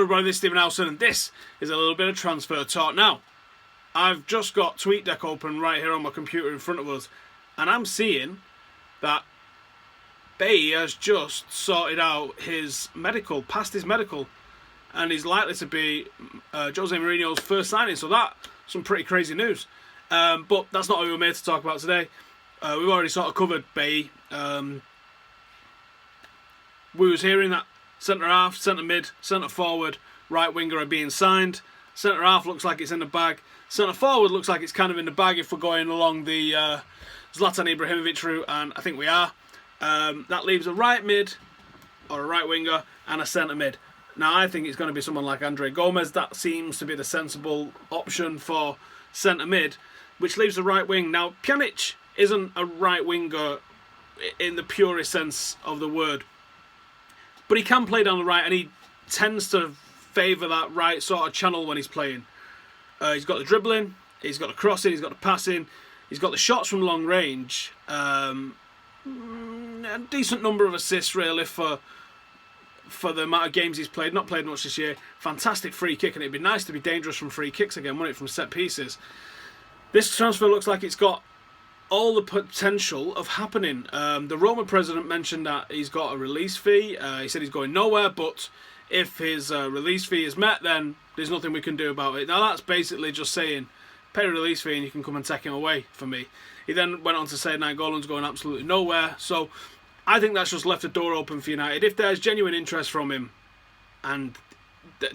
everybody, this is Stephen Howson, and this is a little bit of transfer talk. Now, I've just got TweetDeck open right here on my computer in front of us, and I'm seeing that Bay has just sorted out his medical, passed his medical, and he's likely to be Jose Mourinho's first signing. So that's some pretty crazy news. But that's not what we were made to talk about today. We've already sort of covered Bay. We was hearing that centre half, centre mid, centre forward, right winger are being signed. Centre half looks like it's in the bag. Centre forward looks like it's kind of in the bag if we're going along the Zlatan Ibrahimovic route, and I think we are. That leaves a right mid, or a right winger, and a centre mid. Now I think it's going to be someone like Andre Gomez. That seems to be the sensible option for centre mid, which leaves the right wing. Now Pjanic isn't a right winger in the purest sense of the word, but he can play down the right, and he tends to favour that right sort of channel when he's playing. He's got the dribbling, he's got the crossing, he's got the passing, he's got the shots from long range. A decent number of assists really for the amount of games he's played. Not played much this year. Fantastic free kick, and it'd be nice to be dangerous from free kicks again, wouldn't it, from set pieces. This transfer looks like it's got all the potential of happening. The Roma president mentioned that he's got a release fee. He said he's going nowhere, but if his release fee is met, then there's nothing we can do about it. Now that's basically just saying, pay a release fee and you can come and take him away for me. He then went on to say Nainggolan's going absolutely nowhere. So I think that's just left the door open for United. If there's genuine interest from him, and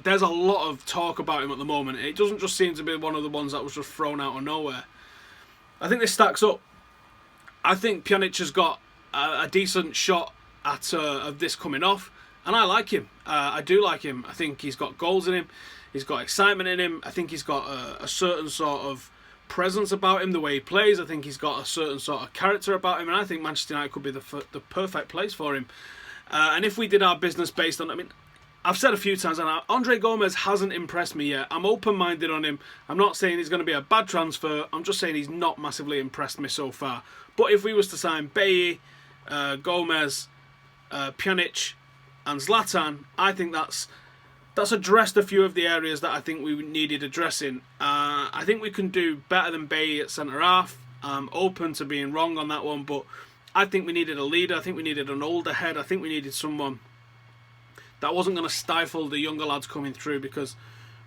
there's a lot of talk about him at the moment, it doesn't just seem to be one of the ones that was just thrown out of nowhere. I think this stacks up. I think Pjanic has got a decent shot at of this coming off, and I like him. I do like him. I think he's got goals in him. He's got excitement in him. I think he's got a certain sort of presence about him, the way he plays. I think he's got a certain sort of character about him, and I think Manchester United could be the perfect place for him. And if we did our business based on, I mean, I've said a few times now, Andre Gomez hasn't impressed me yet. I'm open-minded on him. I'm not saying he's going to be a bad transfer. I'm just saying he's not massively impressed me so far. But if we was to sign Bailly, Gomez, Pjanic and Zlatan, I think that's addressed a few of the areas that I think we needed addressing. I think we can do better than Bailly at centre-half. I'm open to being wrong on that one, but I think we needed a leader. I think we needed an older head. I think we needed someone that wasn't going to stifle the younger lads coming through, because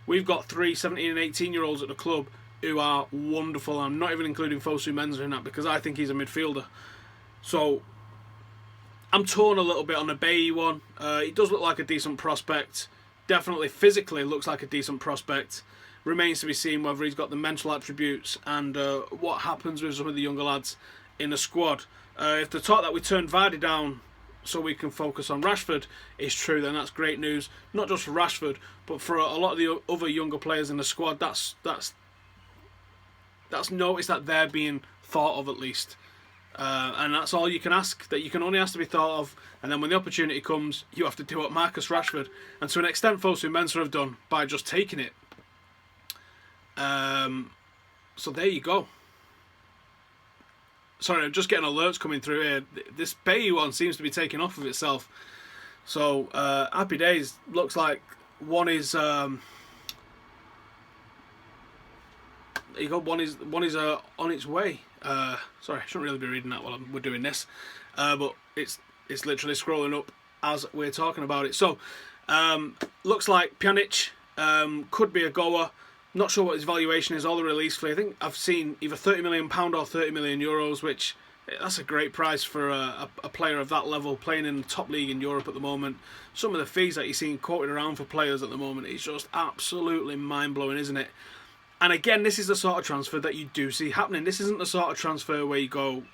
we've got 3 17 and 18-year-olds at the club who are wonderful. I'm not even including Fosu Mensah in that, because I think he's a midfielder. So I'm torn a little bit on the Bailly one. He does look like a decent prospect. Definitely physically looks like a decent prospect. Remains to be seen whether he's got the mental attributes and what happens with some of the younger lads in the squad. If the talk that we turned Vardy down so we can focus on Rashford is true, then that's great news. Not just for Rashford, but for a lot of the other younger players in the squad. That's noticed that they're being thought of at least. And that's all you can ask, that you can only ask to be thought of, and then when the opportunity comes, you have to do what Marcus Rashford and to an extent Fosu Mensah have done by just taking it. So there you go. Sorry, I'm just getting alerts coming through here. This Bailly one seems to be taking off of itself. So happy days. Looks like one is on its way. Sorry, I shouldn't really be reading that while we're doing this, but it's literally scrolling up as we're talking about it. So looks like Pjanic could be a goer. Not sure what his valuation is or the release fee. I think I've seen either £30 million or €30 million, which that's a great price for a player of that level playing in the top league in Europe at the moment. Some of the fees that you're seeing quoted around for players at the moment is just absolutely mind-blowing, isn't it? And again, this is the sort of transfer that you do see happening. This isn't the sort of transfer where you go,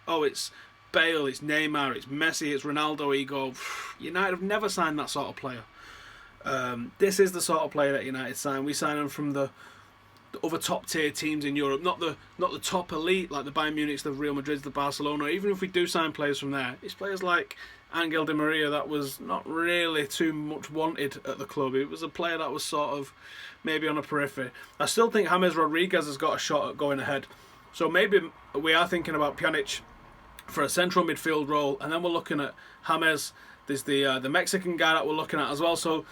oh, it's Bale, it's Neymar, it's Messi, it's Ronaldo. Where you go, United have never signed that sort of player. This is the sort of player that United sign. We sign them from the other top tier teams in Europe, not the top elite like the Bayern Munichs, the Real Madrids, the Barcelona. Even if we do sign players from there, it's players like Angel Di Maria that was not really too much wanted at the club. It was a player that was sort of maybe on a periphery. I still think James Rodriguez has got a shot at going ahead. So maybe we are thinking about Pjanic for a central midfield role, and then we're looking at James. There's the Mexican guy that we're looking at as well. So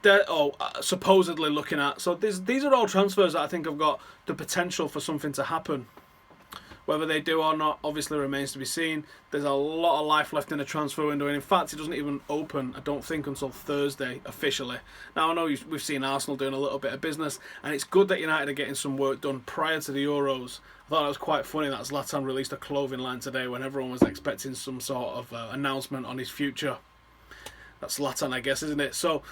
they're supposedly looking at. So these are all transfers that I think have got the potential for something to happen. Whether they do or not obviously remains to be seen. There's a lot of life left in the transfer window, and in fact it doesn't even open, I don't think, until Thursday officially. Now I know we've seen Arsenal doing a little bit of business, and it's good that United are getting some work done prior to the Euros. I thought it was quite funny that Zlatan released a clothing line today when everyone was expecting some sort of announcement on his future. That's Zlatan, I guess, isn't it? So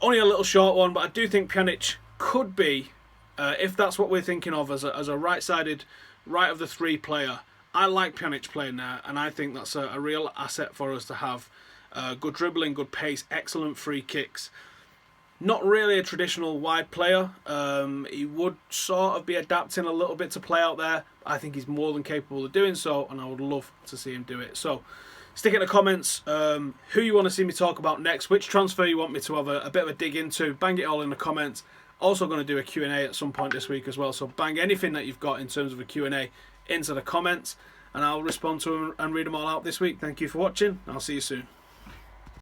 only a little short one, but I do think Pjanic could be, if that's what we're thinking of as a right-sided, right of the three player. I like Pjanic playing there, and I think that's a real asset for us to have. Good dribbling, good pace, excellent free kicks. Not really a traditional wide player. He would sort of be adapting a little bit to play out there. I think he's more than capable of doing so, and I would love to see him do it. So stick in the comments who you want to see me talk about next, which transfer you want me to have a bit of a dig into. Bang it all in the comments. Also going to do a Q&A at some point this week as well, so bang anything that you've got in terms of a Q&A into the comments, and I'll respond to them and read them all out this week. Thank you for watching. I'll see you soon.